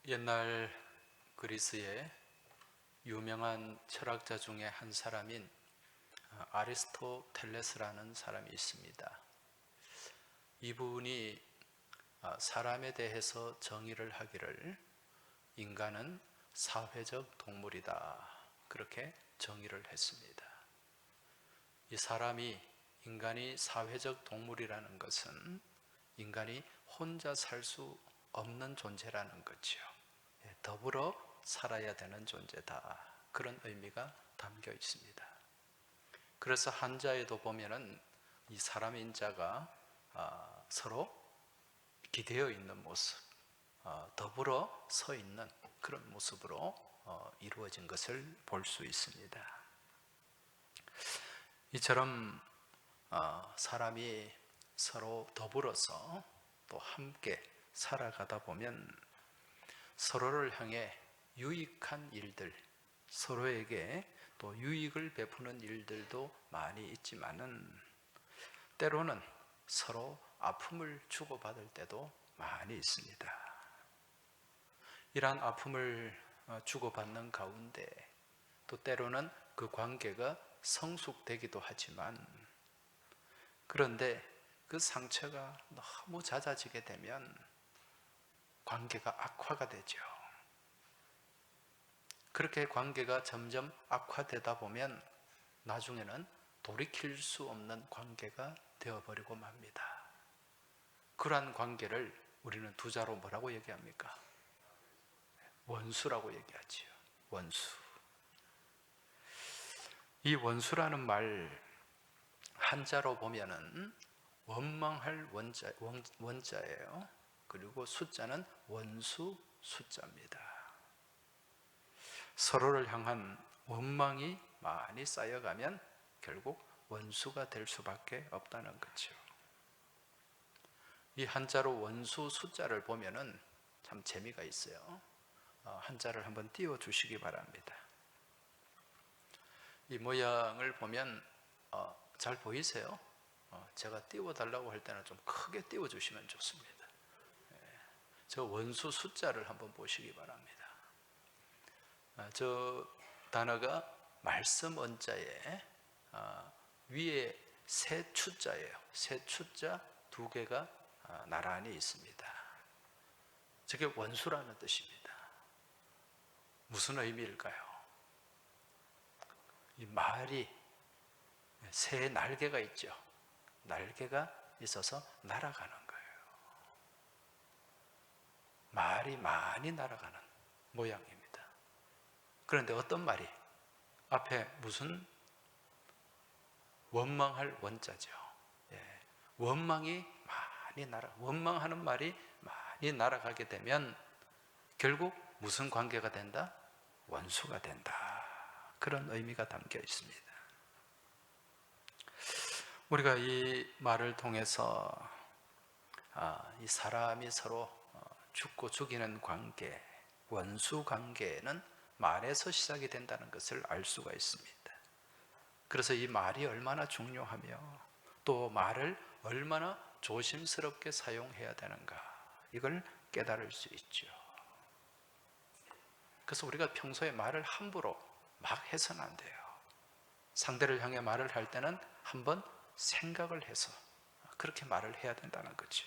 옛날 그리스의 유명한 철학자 중에 한 사람인 아리스토텔레스라는 사람이 있습니다. 이분이 사람에 대해서 정의를 하기를 인간은 사회적 동물이다, 그렇게 정의를 했습니다. 이 사람이 인간이 사회적 동물이라는 것은 인간이 혼자 살 수 없는 존재라는 거죠. 더불어 살아야 되는 존재다, 그런 의미가 담겨 있습니다. 그래서 한자에도 보면은 이 사람인자가 서로 기대어 있는 모습, 더불어 서 있는 그런 모습으로 이루어진 것을 볼 수 있습니다. 이처럼 사람이 서로 더불어서 또 함께 살아가다 보면 서로를 향해 유익한 일들, 서로에게 또 유익을 베푸는 일들도 많이 있지만은 때로는 서로 아픔을 주고받을 때도 많이 있습니다. 이러한 아픔을 주고받는 가운데 또 때로는 그 관계가 성숙되기도 하지만, 그런데 그 상처가 너무 잦아지게 되면 관계가 악화가 되죠. 그렇게 관계가 점점 악화되다 보면 나중에는 돌이킬 수 없는 관계가 되어버리고 맙니다. 그러한 관계를 우리는 두 자로 뭐라고 얘기합니까? 원수라고 얘기하지요. 원수. 이 원수라는 말 한자로 보면은 원망할 원자예요. 그리고 숫자는 원수 숫자입니다. 서로를 향한 원망이 많이 쌓여가면 결국 원수가 될 수밖에 없다는 거죠. 이 한자로 원수 숫자를 보면은 참 재미가 있어요. 한자를 한번 띄워 주시기 바랍니다. 이 모양을 보면 잘 보이세요? 제가 띄워달라고 할 때는 좀 크게 띄워주시면 좋습니다. 저 원수 숫자를 한번 보시기 바랍니다. 저 단어가 말씀 원자에 위에 세 추자예요. 세 추자 두 개가 나란히 있습니다. 저게 원수라는 뜻입니다. 무슨 의미일까요? 이 말이 새 날개가 있죠. 날개가 있어서 날아가는 거예요. 말이 많이 날아가는 모양입니다. 그런데 어떤 말이? 앞에 무슨 원망할 원자죠. 원망이 많이 원망하는 말이 많이 날아가게 되면 결국 무슨 관계가 된다? 원수가 된다. 그런 의미가 담겨 있습니다. 우리가 이 말을 통해서 이 사람이 서로 죽고 죽이는 관계, 원수 관계는 말에서 시작이 된다는 것을 알 수가 있습니다. 그래서 이 말이 얼마나 중요하며 또 말을 얼마나 조심스럽게 사용해야 되는가, 이걸 깨달을 수 있죠. 그래서 우리가 평소에 말을 함부로 막 해서는 안 돼요. 상대를 향해 말을 할 때는 한번 생각을 해서 그렇게 말을 해야 된다는 거죠.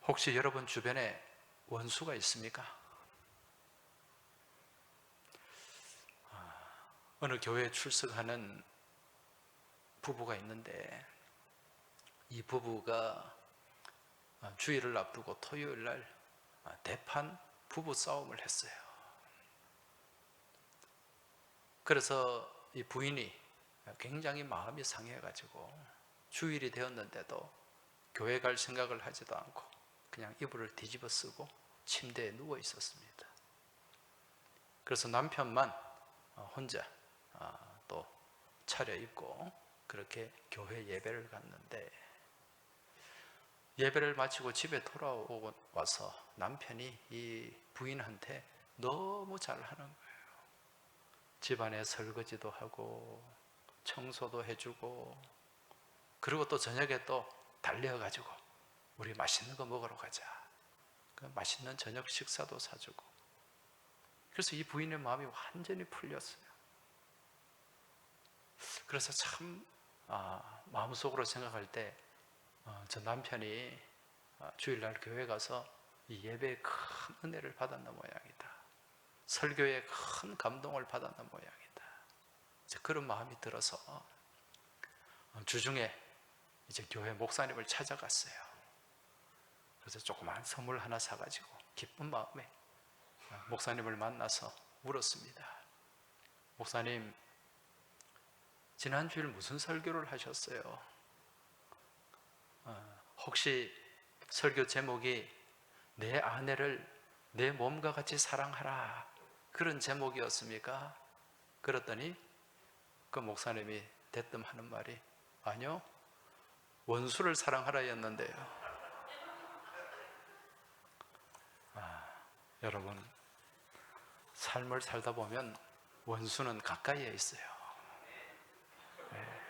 혹시 여러분 주변에 원수가 있습니까? 어느 교회에 출석하는 부부가 있는데 이 부부가 주일을 앞두고 토요일 날 대판 부부 싸움을 했어요. 그래서 이 부인이 굉장히 마음이 상해가지고 주일이 되었는데도 교회 갈 생각을 하지도 않고 그냥 이불을 뒤집어 쓰고 침대에 누워 있었습니다. 그래서 남편만 혼자 또 차려입고 그렇게 교회 예배를 갔는데, 예배를 마치고 집에 돌아오고 와서 남편이 이 부인한테 너무 잘하는 거예요. 집안에 설거지도 하고 청소도 해주고, 그리고 또 저녁에 또 달려가지고 우리 맛있는 거 먹으러 가자, 그 맛있는 저녁 식사도 사주고. 그래서 이 부인의 마음이 완전히 풀렸어요. 그래서 참 마음속으로 생각할 때 저 남편이 주일날 교회 가서 이 예배에 큰 은혜를 받았는 모양이다. 설교에 큰 감동을 받았는 모양이다. 이제 그런 마음이 들어서 주중에 이제 교회 목사님을 찾아갔어요. 그래서 조그만 선물 하나 사가지고 기쁜 마음에 목사님을 만나서 물었습니다. 목사님, 지난 주일 무슨 설교를 하셨어요? 혹시 설교 제목이 내 아내를 내 몸과 같이 사랑하라, 그런 제목이었습니까? 그랬더니 그 목사님이 대뜸 하는 말이, 아니요, 원수를 사랑하라였는데요. 여러분, 삶을 살다 보면 원수는 가까이에 있어요. 네.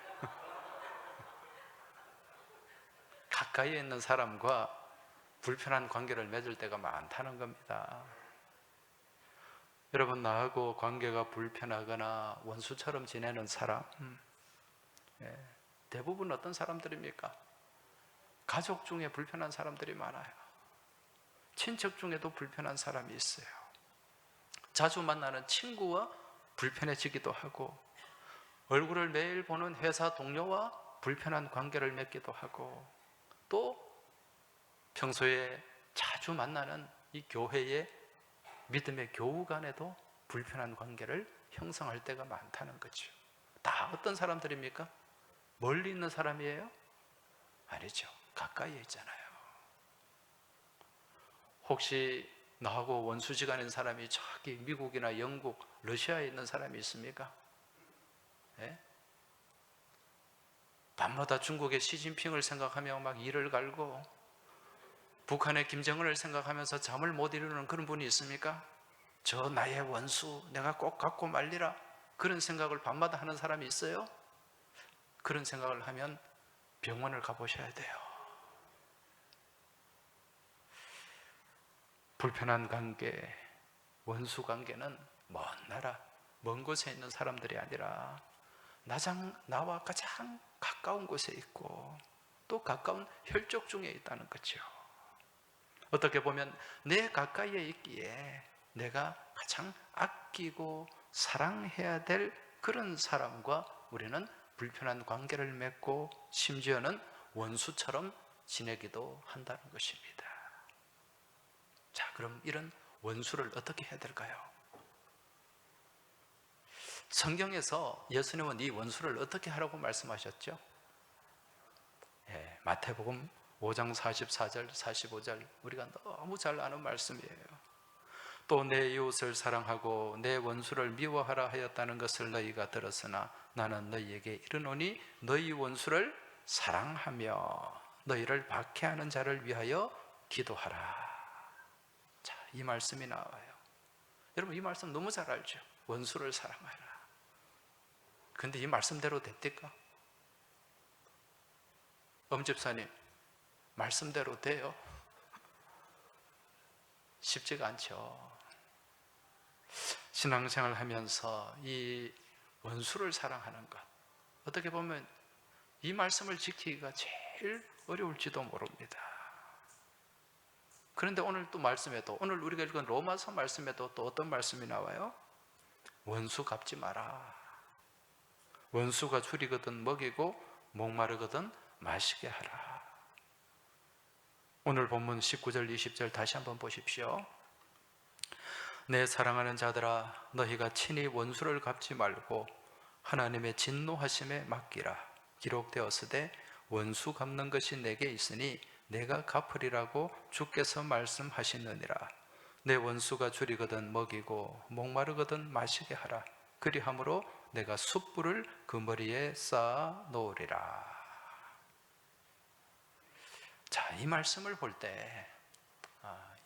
가까이에 있는 사람과 불편한 관계를 맺을 때가 많다는 겁니다. 여러분, 나하고 관계가 불편하거나 원수처럼 지내는 사람, 대부분 어떤 사람들입니까? 가족 중에 불편한 사람들이 많아요. 친척 중에도 불편한 사람이 있어요. 자주 만나는 친구와 불편해지기도 하고, 얼굴을 매일 보는 회사 동료와 불편한 관계를 맺기도 하고, 또 평소에 자주 만나는 이 교회의 믿음의 교우 간에도 불편한 관계를 형성할 때가 많다는 거죠. 다 어떤 사람들입니까? 멀리 있는 사람이에요? 아니죠. 가까이에 있잖아요. 혹시 나하고 원수지간인 사람이 저기 미국이나 영국, 러시아에 있는 사람이 있습니까? 네? 밤마다 중국의 시진핑을 생각하며 막 이를 갈고, 북한의 김정은을 생각하면서 잠을 못 이루는 그런 분이 있습니까? 저 나의 원수 내가 꼭 갖고 말리라, 그런 생각을 밤마다 하는 사람이 있어요? 그런 생각을 하면 병원을 가보셔야 돼요. 불편한 관계, 원수 관계는 먼 나라, 먼 곳에 있는 사람들이 아니라 나와 가장 가까운 곳에 있고, 또 가까운 혈족 중에 있다는 거죠. 어떻게 보면 내 가까이에 있기에 내가 가장 아끼고 사랑해야 될 그런 사람과 우리는 불편한 관계를 맺고, 심지어는 원수처럼 지내기도 한다는 것입니다. 자, 그럼 이런 원수를 어떻게 해야 될까요? 성경에서 예수님은 이 원수를 어떻게 하라고 말씀하셨죠? 마태복음 5장 44절, 45절, 우리가 너무 잘 아는 말씀이에요. 또 내 이웃을 사랑하고 내 원수를 미워하라 하였다는 것을 너희가 들었으나 나는 너희에게 이르노니 너희 원수를 사랑하며 너희를 박해하는 자를 위하여 기도하라. 자, 이 말씀이 나와요. 여러분, 이 말씀 너무 잘 알죠? 원수를 사랑하라. 근데 이 말씀대로 됐을까? 엄집사님, 말씀대로 돼요? 쉽지가 않죠. 신앙생활 하면서 이 원수를 사랑하는 것, 어떻게 보면 이 말씀을 지키기가 제일 어려울지도 모릅니다. 그런데 오늘 또 말씀에도, 오늘 우리가 읽은 로마서 말씀에도 또 어떤 말씀이 나와요? 원수 갚지 마라. 원수가 줄이거든 먹이고 목마르거든 마시게 하라. 오늘 본문 19절 20절 다시 한번 보십시오. 내 사랑하는 자들아, 너희가 친히 원수를 갚지 말고 하나님의 진노하심에 맡기라. 기록되었으되 원수 갚는 것이 내게 있으니 내가 갚으리라고 주께서 말씀하시느니라. 내 원수가 줄이거든 먹이고 목마르거든 마시게 하라. 그리함으로 내가 숯불을 그 머리에 쌓아 놓으리라. 자, 이 말씀을 볼 때,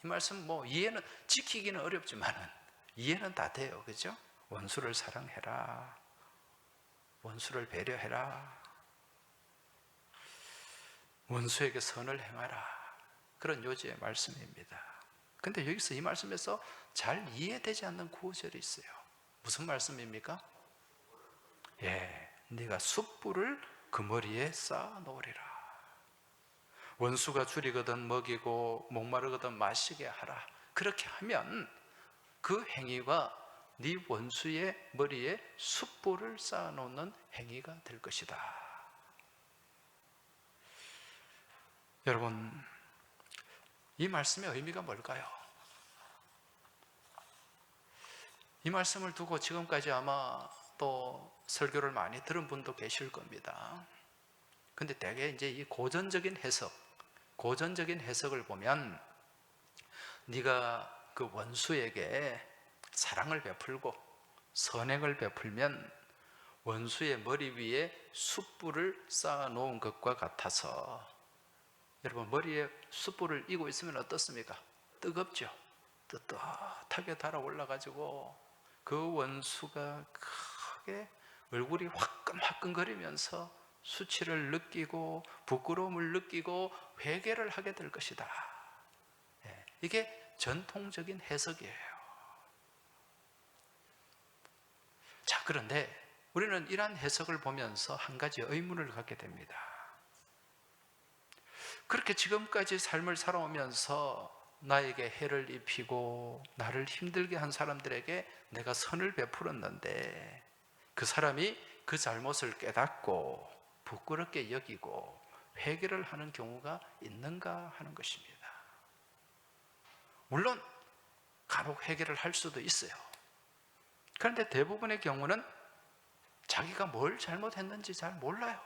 이 말씀 이해는, 지키기는 어렵지만은 이해는 다 돼요. 그죠? 원수를 사랑해라. 원수를 배려해라. 원수에게 선을 행하라. 그런 요지의 말씀입니다. 근데 여기서 이 말씀에서 잘 이해되지 않는 구절이 있어요. 무슨 말씀입니까? 네가 숯불을 그 머리에 쌓아 놓으리라. 원수가 줄이거든 먹이고 목마르거든 마시게 하라. 그렇게 하면 그 행위가 네 원수의 머리에 숯불을 쌓아 놓는 행위가 될 것이다. 여러분, 이 말씀의 의미가 뭘까요? 이 말씀을 두고 지금까지 아마 또 설교를 많이 들은 분도 계실 겁니다. 근데 대개 이제 이 고전적인 해석을 보면 네가 그 원수에게 사랑을 베풀고 선행을 베풀면 원수의 머리 위에 숯불을 쌓아 놓은 것과 같아서, 여러분 머리에 숯불을 이고 있으면 어떻습니까? 뜨겁죠? 뜨뜻하게 달아올라가지고 그 원수가 크게 얼굴이 화끈화끈거리면서 수치를 느끼고 부끄러움을 느끼고 회개를 하게 될 것이다. 이게 전통적인 해석이에요. 자, 그런데 우리는 이러한 해석을 보면서 한 가지 의문을 갖게 됩니다. 그렇게 지금까지 삶을 살아오면서 나에게 해를 입히고 나를 힘들게 한 사람들에게 내가 선을 베풀었는데 그 사람이 그 잘못을 깨닫고 부끄럽게 여기고 회개를 하는 경우가 있는가 하는 것입니다. 물론 간혹 회개를 할 수도 있어요. 그런데 대부분의 경우는 자기가 뭘 잘못했는지 잘 몰라요.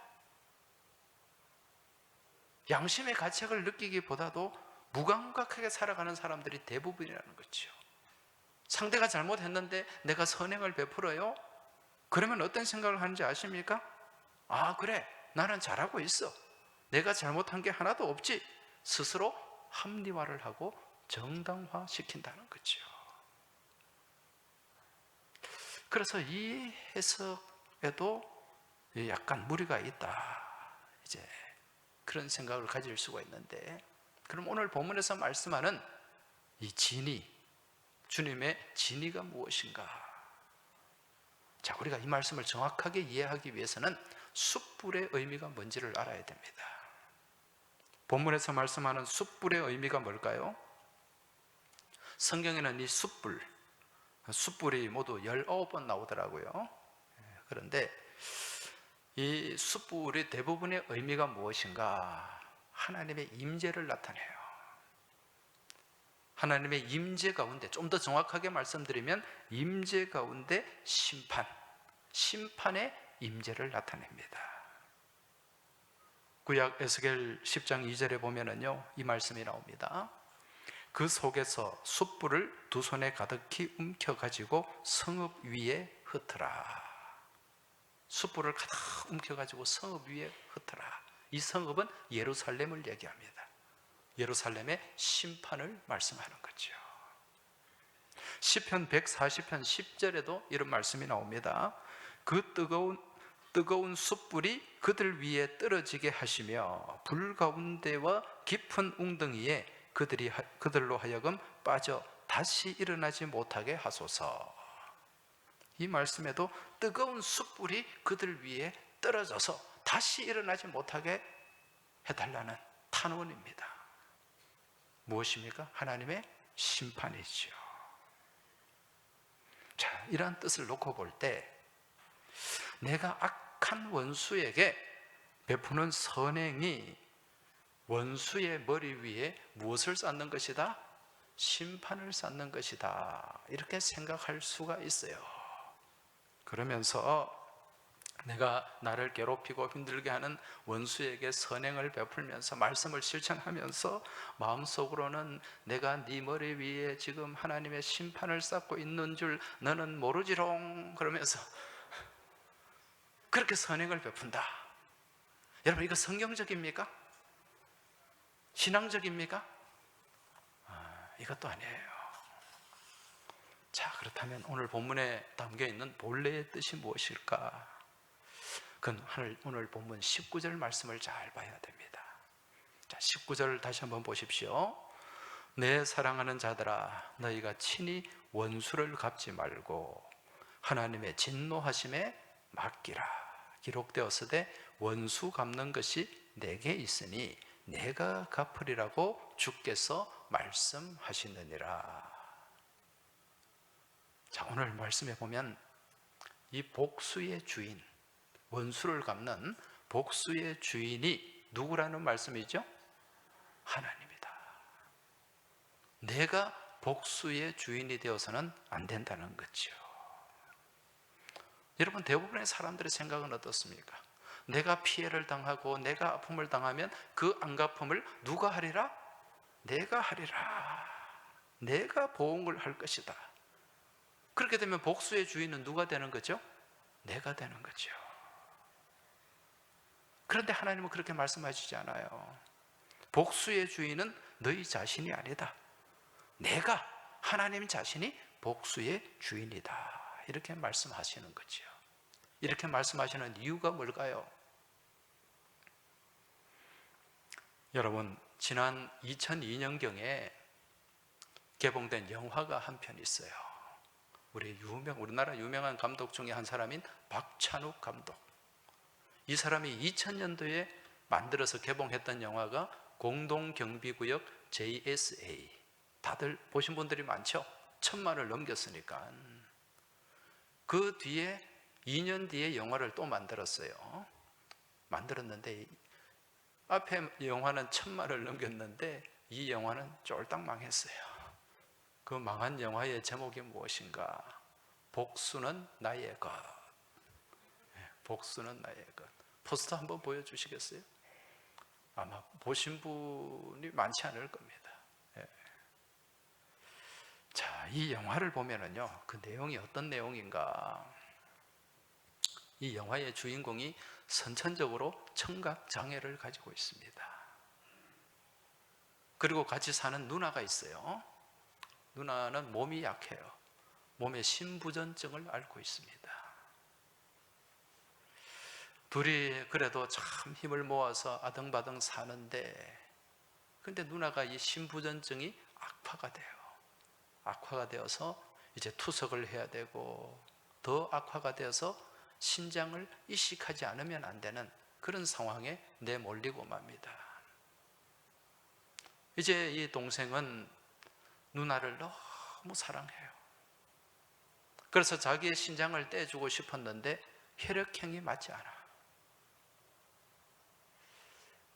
양심의 가책을 느끼기보다도 무감각하게 살아가는 사람들이 대부분이라는 거죠. 상대가 잘못했는데 내가 선행을 베풀어요? 그러면 어떤 생각을 하는지 아십니까? 아, 그래, 나는 잘하고 있어, 내가 잘못한 게 하나도 없지, 스스로 합리화를 하고 정당화시킨다는 거죠. 그래서 이 해석에도 약간 무리가 있다, 이제 그런 생각을 가질 수가 있는데, 그럼 오늘 본문에서 말씀하는 이 진의, 주님의 진의가 무엇인가? 자, 우리가 이 말씀을 정확하게 이해하기 위해서는 숯불의 의미가 뭔지를 알아야 됩니다. 본문에서 말씀하는 숯불의 의미가 뭘까요? 성경에는 이 숯불이 모두 19번 나오더라고요. 그런데 이 숯불의 대부분의 의미가 무엇인가? 하나님의 임재를 나타내요. 하나님의 임재 가운데, 좀 더 정확하게 말씀드리면 임재 가운데 심판의 임재를 나타냅니다. 구약 에스겔 10장 2절에 보면은요, 이 말씀이 나옵니다. 그 속에서 숯불을 두 손에 가득히 움켜가지고 성읍 위에 흩으라. 숯불을 가득 움켜가지고 성읍 위에 흩으라. 이 성읍은 예루살렘을 얘기합니다. 예루살렘의 심판을 말씀하는 거죠. 시편 140편 10절에도 이런 말씀이 나옵니다. 그 뜨거운 숯불이 그들 위에 떨어지게 하시며 불 가운데와 깊은 웅덩이에 그들로 하여금 빠져 다시 일어나지 못하게 하소서. 이 말씀에도 뜨거운 숯불이 그들 위에 떨어져서 다시 일어나지 못하게 해달라는 탄원입니다. 무엇입니까? 하나님의 심판이죠. 자, 이러한 뜻을 놓고 볼 때 내가 악한 원수에게 베푸는 선행이 원수의 머리 위에 무엇을 쌓는 것이다? 심판을 쌓는 것이다, 이렇게 생각할 수가 있어요. 그러면서 내가 나를 괴롭히고 힘들게 하는 원수에게 선행을 베풀면서 말씀을 실천하면서 마음속으로는 내가 네 머리 위에 지금 하나님의 심판을 쌓고 있는 줄 너는 모르지롱 그러면서 그렇게 선행을 베푼다. 여러분, 이거 성경적입니까? 신앙적입니까? 이것도 아니에요. 자, 그렇다면 오늘 본문에 담겨있는 본래의 뜻이 무엇일까? 그건 오늘 본문 19절 말씀을 잘 봐야 됩니다. 자, 19절 다시 한번 보십시오. 내 사랑하는 자들아, 너희가 친히 원수를 갚지 말고 하나님의 진노하심에 맡기라. 기록되었으되 원수 갚는 것이 내게 있으니 내가 갚으리라고 주께서 말씀하시느니라. 자, 오늘 말씀에 보면 이 복수의 주인, 원수를 갚는 복수의 주인이 누구라는 말씀이죠? 하나님이다. 내가 복수의 주인이 되어서는 안 된다는 거죠. 여러분, 대부분의 사람들의 생각은 어떻습니까? 내가 피해를 당하고 내가 아픔을 당하면 그 안갚음을 누가 하리라? 내가 하리라. 내가 보응을 할 것이다. 그렇게 되면 복수의 주인은 누가 되는 거죠? 내가 되는 거죠. 그런데 하나님은 그렇게 말씀하시지 않아요. 복수의 주인은 너희 자신이 아니다. 내가, 하나님 자신이 복수의 주인이다. 이렇게 말씀하시는 거죠. 이렇게 말씀하시는 이유가 뭘까요? 여러분, 지난 2002년경에 개봉된 영화가 한 편 있어요. 우리나라 유명한 감독 중에 한 사람인 박찬욱 감독. 이 사람이 2000년도에 만들어서 개봉했던 영화가 공동경비구역 JSA. 다들 보신 분들이 많죠? 1000만을 넘겼으니까. 그 뒤에 2년 뒤에 영화를 또 만들었어요. 만들었는데 앞에 영화는 1000만을 넘겼는데 이 영화는 쫄딱 망했어요. 그 망한 영화의 제목이 무엇인가? 복수는 나의 것. 복수는 나의 것. 포스터 한번 보여주시겠어요? 아마 보신 분이 많지 않을 겁니다. 자, 이 영화를 보면은요, 그 내용이 어떤 내용인가? 이 영화의 주인공이 선천적으로 청각장애를 가지고 있습니다. 그리고 같이 사는 누나가 있어요. 누나는 몸이 약해요. 몸에 신부전증을 앓고 있습니다. 둘이 그래도 참 힘을 모아서 아등바등 사는데, 근데 누나가 이 신부전증이 악화가 돼요. 악화가 되어서 이제 투석을 해야 되고, 더 악화가 되어서 신장을 이식하지 않으면 안 되는 그런 상황에 내몰리고 맙니다. 이제 이 동생은 누나를 너무 사랑해요. 그래서 자기의 신장을 떼주고 싶었는데 혈액형이 맞지 않아.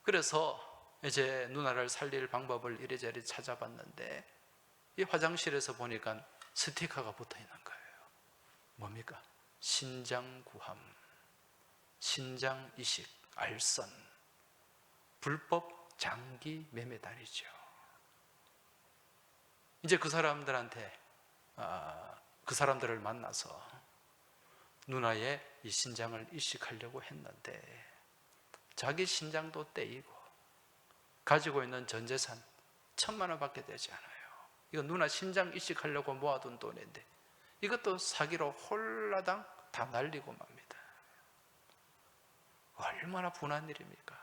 그래서 이제 누나를 살릴 방법을 이리저리 찾아봤는데 이 화장실에서 보니까 스티커가 붙어 있는 거예요. 뭡니까? 신장구함, 신장이식, 알선, 불법 장기 매매단이죠. 이제 그 사람들을 만나서 누나의 이 신장을 이식하려고 했는데 자기 신장도 떼이고 가지고 있는 전 재산 1000만 원밖에 되지 않아요. 이거 누나 신장 이식하려고 모아둔 돈인데 이것도 사기로 홀라당 다 날리고 맙니다. 얼마나 분한 일입니까?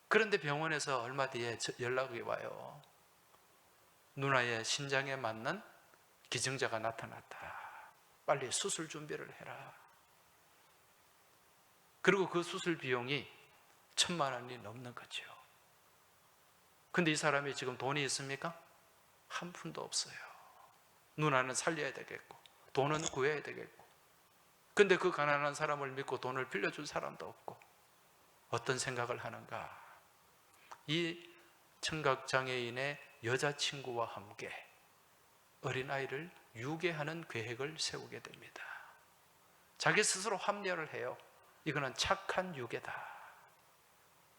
그런데 병원에서 얼마 뒤에 연락이 와요. 누나의 신장에 맞는 기증자가 나타났다. 빨리 수술 준비를 해라. 그리고 그 수술 비용이 1000만 원이 넘는 거죠. 근데 이 사람이 지금 돈이 있습니까? 한 푼도 없어요. 누나는 살려야 되겠고 돈은 구해야 되겠고, 근데 그 가난한 사람을 믿고 돈을 빌려줄 사람도 없고 어떤 생각을 하는가? 이 청각장애인의 여자친구와 함께 어린아이를 유괴하는 계획을 세우게 됩니다. 자기 스스로 합리화를 해요. 이거는 착한 유괴다.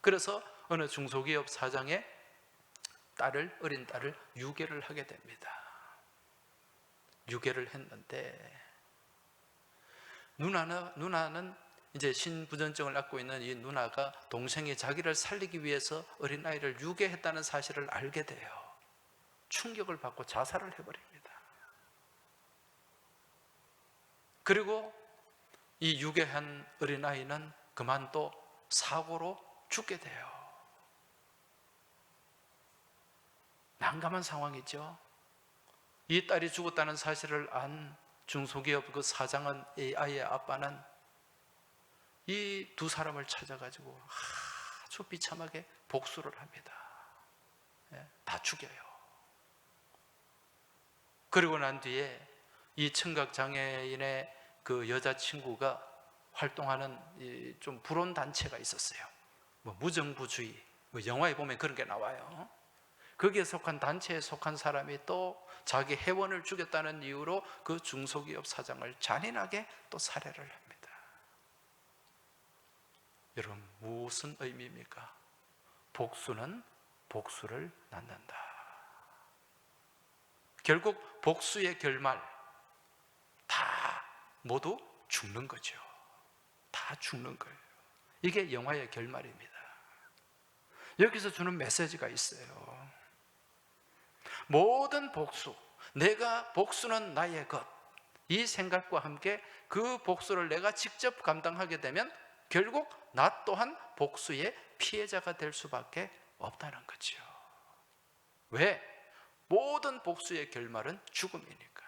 그래서 어느 중소기업 사장의 어린 딸을 유괴를 하게 됩니다. 유괴를 했는데 누나는 이제 신부전증을 앓고 있는 이 누나가 동생이 자기를 살리기 위해서 어린아이를 유괴했다는 사실을 알게 돼요. 충격을 받고 자살을 해버립니다. 그리고 이 유괴한 어린아이는 그만 또 사고로 죽게 돼요. 난감한 상황이죠. 이 딸이 죽었다는 사실을 안 중소기업 그 사장은, 이 아이의 아빠는 이 두 사람을 찾아가지고 아주 비참하게 복수를 합니다. 다 죽여요. 그리고 난 뒤에 이 청각장애인의 그 여자친구가 활동하는 좀 불온 단체가 있었어요. 뭐 무정부주의, 뭐 영화에 보면 그런 게 나와요. 거기에 속한 단체에 속한 사람이 또 자기 회원을 죽였다는 이유로 그 중소기업 사장을 잔인하게 또 살해를 합니다. 여러분, 무슨 의미입니까? 복수는 복수를 낳는다. 결국 복수의 결말, 다 모두 죽는 거죠. 다 죽는 거예요. 이게 영화의 결말입니다. 여기서 주는 메시지가 있어요. 모든 복수, 내가 복수는 나의 것, 이 생각과 함께 그 복수를 내가 직접 감당하게 되면 결국 나 또한 복수의 피해자가 될 수밖에 없다는 거죠. 왜? 모든 복수의 결말은 죽음이니까.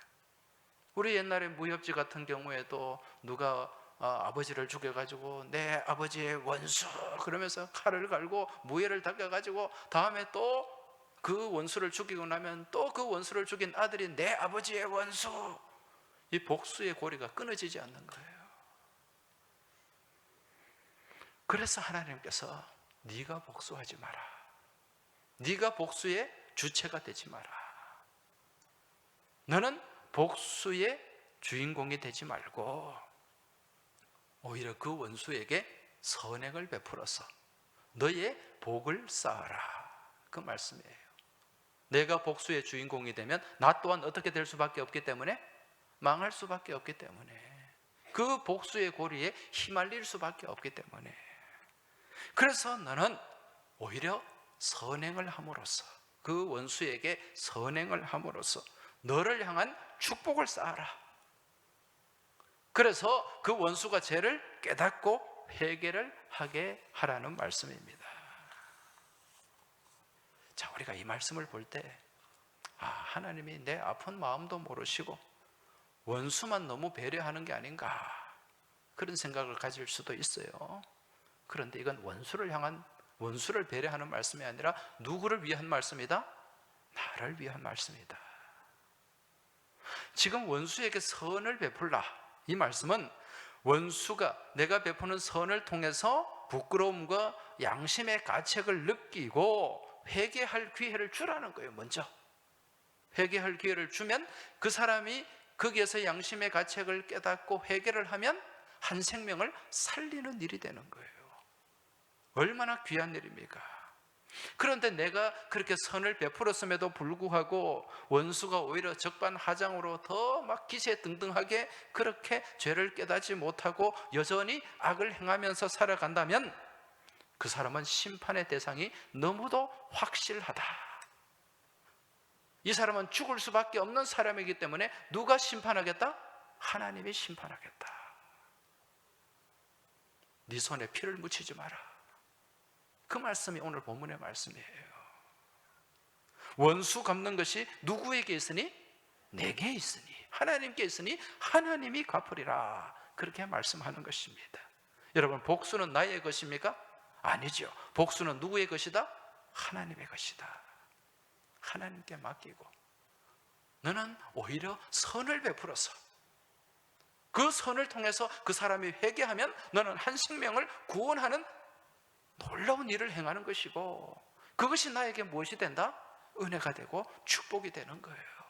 우리 옛날에 무협지 같은 경우에도 누가 아버지를 죽여가지고 내 아버지의 원수 그러면서 칼을 갈고 무예를 닦아가지고 다음에 또 그 원수를 죽이고 나면 또 그 원수를 죽인 아들이 내 아버지의 원수. 이 복수의 고리가 끊어지지 않는 거예요. 그래서 하나님께서 네가 복수하지 마라. 네가 복수의 주체가 되지 마라. 너는 복수의 주인공이 되지 말고 오히려 그 원수에게 선행을 베풀어서 너의 복을 쌓아라. 그 말씀이에요. 내가 복수의 주인공이 되면 나 또한 어떻게 될 수밖에 없기 때문에 망할 수밖에 없기 때문에 그 복수의 고리에 휘말릴 수밖에 없기 때문에 그래서 너는 오히려 선행을 함으로써 그 원수에게 선행을 함으로써 너를 향한 축복을 쌓아라. 그래서 그 원수가 죄를 깨닫고 회개를 하게 하라는 말씀입니다. 자, 우리가 이 말씀을 볼 때 하나님이 내 아픈 마음도 모르시고 원수만 너무 배려하는 게 아닌가 그런 생각을 가질 수도 있어요. 그런데 이건 원수를 배려하는 말씀이 아니라 누구를 위한 말씀이다? 나를 위한 말씀이다. 지금 원수에게 선을 베풀라, 이 말씀은 원수가 내가 베푸는 선을 통해서 부끄러움과 양심의 가책을 느끼고 회개할 기회를 주라는 거예요. 먼저 회개할 기회를 주면 그 사람이 거기에서 양심의 가책을 깨닫고 회개를 하면 한 생명을 살리는 일이 되는 거예요. 얼마나 귀한 일입니까? 그런데 내가 그렇게 선을 베풀었음에도 불구하고 원수가 오히려 적반하장으로 더 막 기세등등하게 그렇게 죄를 깨닫지 못하고 여전히 악을 행하면서 살아간다면 그 사람은 심판의 대상이 너무도 확실하다. 이 사람은 죽을 수밖에 없는 사람이기 때문에 누가 심판하겠다? 하나님이 심판하겠다. 네 손에 피를 묻히지 마라. 그 말씀이 오늘 본문의 말씀이에요. 원수 갚는 것이 누구에게 있으니? 내게 있으니, 하나님께 있으니 하나님이 갚으리라. 그렇게 말씀하는 것입니다. 여러분, 복수는 나의 것입니까? 아니죠. 복수는 누구의 것이다? 하나님의 것이다. 하나님께 맡기고 너는 오히려 선을 베풀어서 그 선을 통해서 그 사람이 회개하면 너는 한 생명을 구원하는 놀라운 일을 행하는 것이고 그것이 나에게 무엇이 된다? 은혜가 되고 축복이 되는 거예요.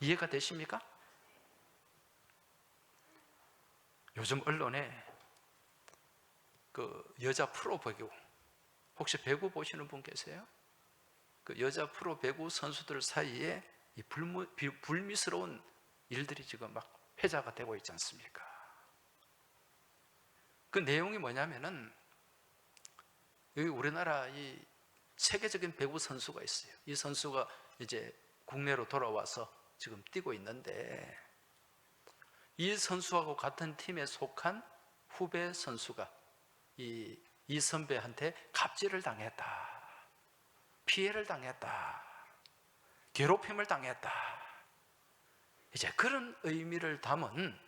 이해가 되십니까? 요즘 언론에 그 여자 프로 배구, 혹시 배구 보시는 분 계세요? 그 여자 프로 배구 선수들 사이에 이 불미스러운 일들이 지금 막 회자가 되고 있지 않습니까? 그 내용이 뭐냐면은 여기 우리나라 이 세계적인 배구 선수가 있어요. 이 선수가 이제 국내로 돌아와서 지금 뛰고 있는데 이 선수하고 같은 팀에 속한 후배 선수가 이 선배한테 갑질을 당했다, 피해를 당했다. 괴롭힘을 당했다. 이제 그런 의미를 담은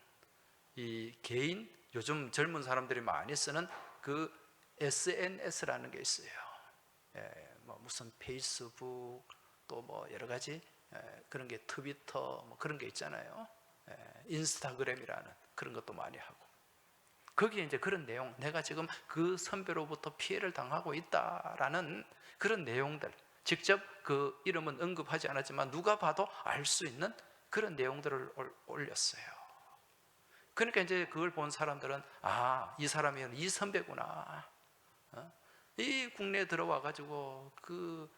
이 개인, 요즘 젊은 사람들이 많이 쓰는 그 SNS라는 게 있어요. 뭐 무슨 페이스북, 또 뭐 여러 가지 그런 게 트위터, 뭐 그런 게 있잖아요. 인스타그램이라는 그런 것도 많이 하고, 거기에 이제 그런 내용, 내가 지금 그 선배로부터 피해를 당하고 있다라는 그런 내용들, 직접 그 이름은 언급하지 않았지만 누가 봐도 알 수 있는 그런 내용들을 올렸어요. 그러니까 이제 그걸 본 사람들은 이 사람이 이 선배구나. 이 국내에 들어와 가지고 그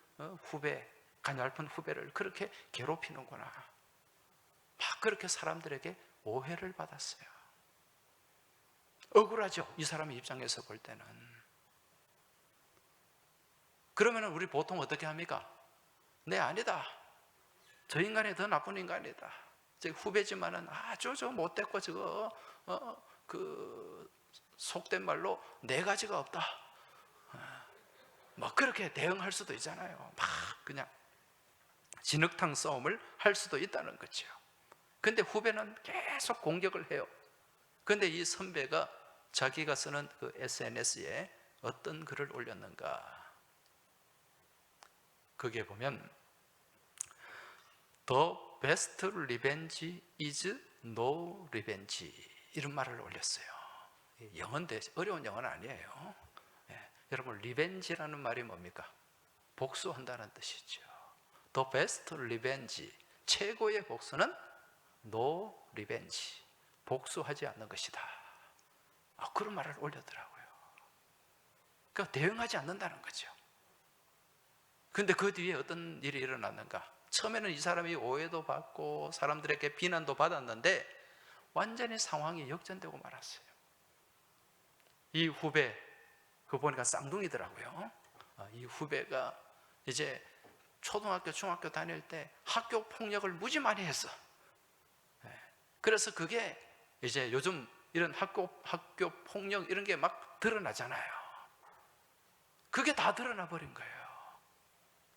후배, 가냘픈 후배를 그렇게 괴롭히는구나. 막 그렇게 사람들에게 오해를 받았어요. 억울하죠, 이 사람의 입장에서 볼 때는. 그러면 우리 보통 어떻게 합니까? 네, 아니다, 저 인간이 더 나쁜 인간이다, 저 후배지만은 아주 저 못됐고 저거 그 속된 말로 네 가지가 없다, 뭐 그렇게 대응할 수도 있잖아요. 막 그냥 진흙탕 싸움을 할 수도 있다는 거죠. 근데 후배는 계속 공격을 해요. 근데 이 선배가 자기가 쓰는 그 SNS에 어떤 글을 올렸는가? 거기에 보면 The best revenge is no revenge, 이런 말을 올렸어요. 영어인데 어려운 영어는 아니에요. 여러분, 리벤지라는 말이 뭡니까? 복수한다는 뜻이죠. The best revenge, 최고의 복수는 no revenge, 복수하지 않는 것이다. 그런 말을 올렸더라고요. 그러니까 대응하지 않는다는 거죠. 근데 그 뒤에 어떤 일이 일어났는가? 처음에는 이 사람이 오해도 받고 사람들에게 비난도 받았는데 완전히 상황이 역전되고 말았어요. 이 후배, 그거 보니까 쌍둥이더라고요. 이 후배가 이제 초등학교, 중학교 다닐 때 학교 폭력을 무지 많이 했어. 그래서 그게 이제 요즘 이런 학교 폭력 이런 게 막 드러나잖아요. 그게 다 드러나 버린 거예요.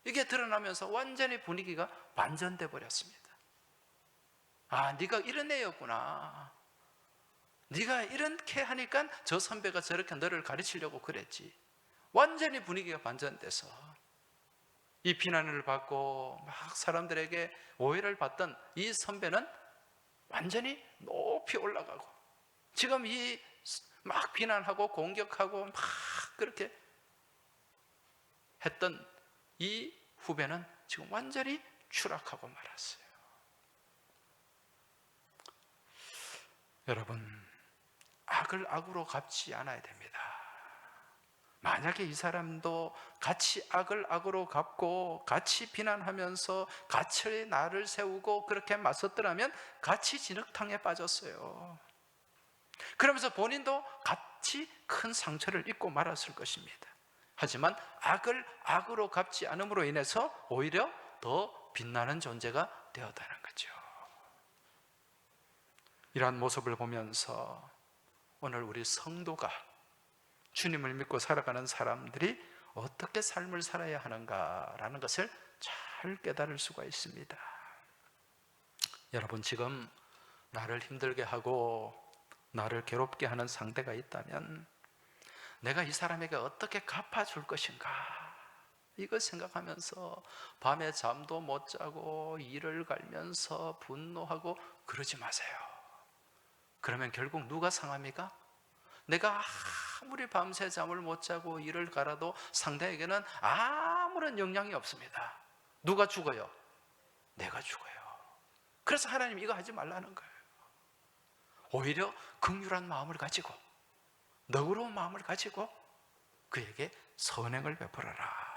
이게 드러나면서 완전히 분위기가 반전돼 버렸습니다. 네가 이런 애였구나. 네가 이렇게 하니까 저 선배가 저렇게 너를 가르치려고 그랬지. 완전히 분위기가 반전돼서 이 비난을 받고 막 사람들에게 오해를 받던 이 선배는 완전히 높이 올라가고, 지금 이 막 비난하고 공격하고 막 그렇게 했던 이 후배는 지금 완전히 추락하고 말았어요. 여러분, 악을 악으로 갚지 않아야 됩니다. 만약에 이 사람도 같이 악을 악으로 갚고 같이 비난하면서 같이 나를 세우고 그렇게 맞섰더라면 같이 진흙탕에 빠졌어요. 그러면서 본인도 같이 큰 상처를 입고 말았을 것입니다. 하지만 악을 악으로 갚지 않음으로 인해서 오히려 더 빛나는 존재가 되었다는 거죠. 이러한 모습을 보면서 오늘 우리 성도가, 주님을 믿고 살아가는 사람들이 어떻게 삶을 살아야 하는가라는 것을 잘 깨달을 수가 있습니다. 여러분, 지금 나를 힘들게 하고 나를 괴롭게 하는 상대가 있다면 내가 이 사람에게 어떻게 갚아줄 것인가, 이거 생각하면서 밤에 잠도 못 자고 이를 갈면서 분노하고 그러지 마세요. 그러면 결국 누가 상합니까? 내가 아무리 밤새 잠을 못 자고 이를 갈아도 상대에게는 아무런 영향이 없습니다. 누가 죽어요? 내가 죽어요. 그래서 하나님 이거 하지 말라는 거예요. 오히려 긍휼한 마음을 가지고, 너그러운 마음을 가지고 그에게 선행을 베풀어라.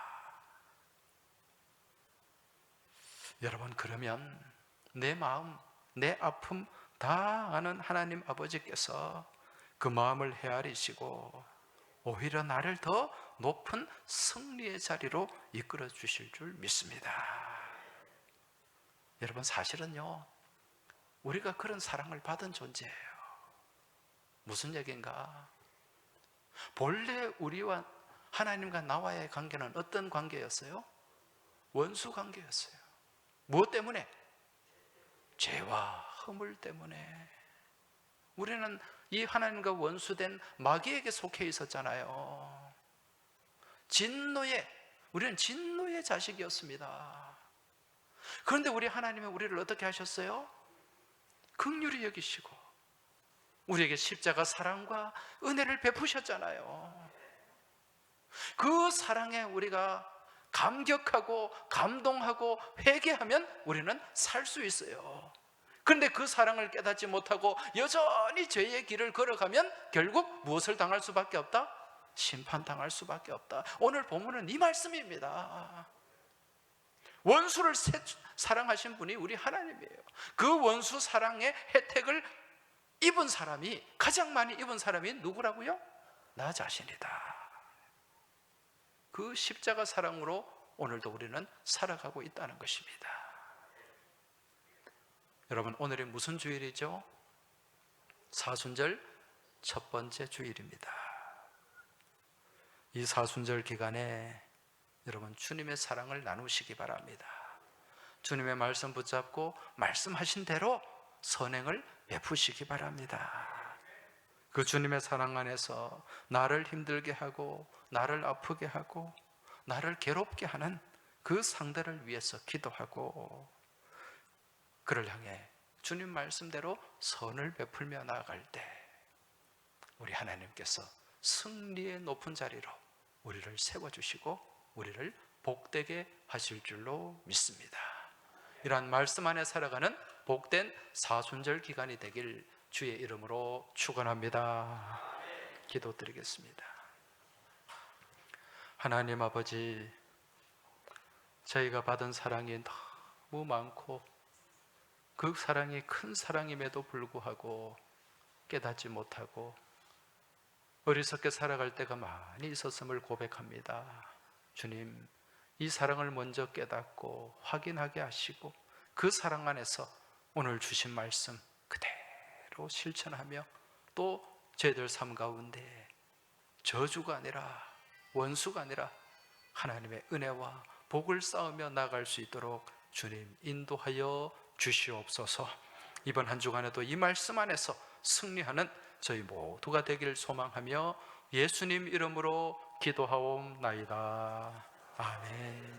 여러분, 그러면 내 마음, 내 아픔 다 아는 하나님 아버지께서 그 마음을 헤아리시고 오히려 나를 더 높은 승리의 자리로 이끌어 주실 줄 믿습니다. 여러분, 사실은요, 우리가 그런 사랑을 받은 존재예요. 무슨 얘기인가? 본래 우리와 하나님과 나와의 관계는 어떤 관계였어요? 원수 관계였어요. 무엇 때문에? 죄와 허물 때문에. 우리는 이 하나님과 원수된 마귀에게 속해 있었잖아요. 우리는 진노의 자식이었습니다. 그런데 우리 하나님은 우리를 어떻게 하셨어요? 긍휼히 여기시고 우리에게 십자가 사랑과 은혜를 베푸셨잖아요. 그 사랑에 우리가 감격하고 감동하고 회개하면 우리는 살 수 있어요. 그런데 그 사랑을 깨닫지 못하고 여전히 죄의 길을 걸어가면 결국 무엇을 당할 수밖에 없다? 심판당할 수밖에 없다. 오늘 본문은 이 말씀입니다. 원수를 사랑하신 분이 우리 하나님이에요. 그 원수 사랑의 혜택을 입은 사람이, 가장 많이 입은 사람이 누구라고요? 나 자신이다. 그 십자가 사랑으로 오늘도 우리는 살아가고 있다는 것입니다. 여러분, 오늘이 무슨 주일이죠? 사순절 첫 번째 주일입니다. 이 사순절 기간에 여러분 주님의 사랑을 나누시기 바랍니다. 주님의 말씀 붙잡고 말씀하신 대로 선행을 베푸시기 바랍니다. 그 주님의 사랑 안에서 나를 힘들게 하고 나를 아프게 하고 나를 괴롭게 하는 그 상대를 위해서 기도하고 그를 향해 주님 말씀대로 선을 베풀며 나아갈 때 우리 하나님께서 승리의 높은 자리로 우리를 세워주시고 우리를 복되게 하실 줄로 믿습니다. 이러한 말씀 안에 살아가는 복된 사순절 기간이 되길 주의 이름으로 축원합니다. 기도드리겠습니다. 하나님 아버지, 저희가 받은 사랑이 너무 많고 그 사랑이 큰 사랑임에도 불구하고 깨닫지 못하고 어리석게 살아갈 때가 많이 있었음을 고백합니다. 주님, 이 사랑을 먼저 깨닫고 확인하게 하시고 그 사랑 안에서 오늘 주신 말씀 그대로 실천하며 또 저희들 삶 가운데 저주가 아니라 원수가 아니라 하나님의 은혜와 복을 쌓으며 나아갈 수 있도록 주님 인도하여 주시옵소서. 이번 한 주간에도 이 말씀 안에서 승리하는 저희 모두가 되길 소망하며 예수님 이름으로 기도하옵나이다. 아멘.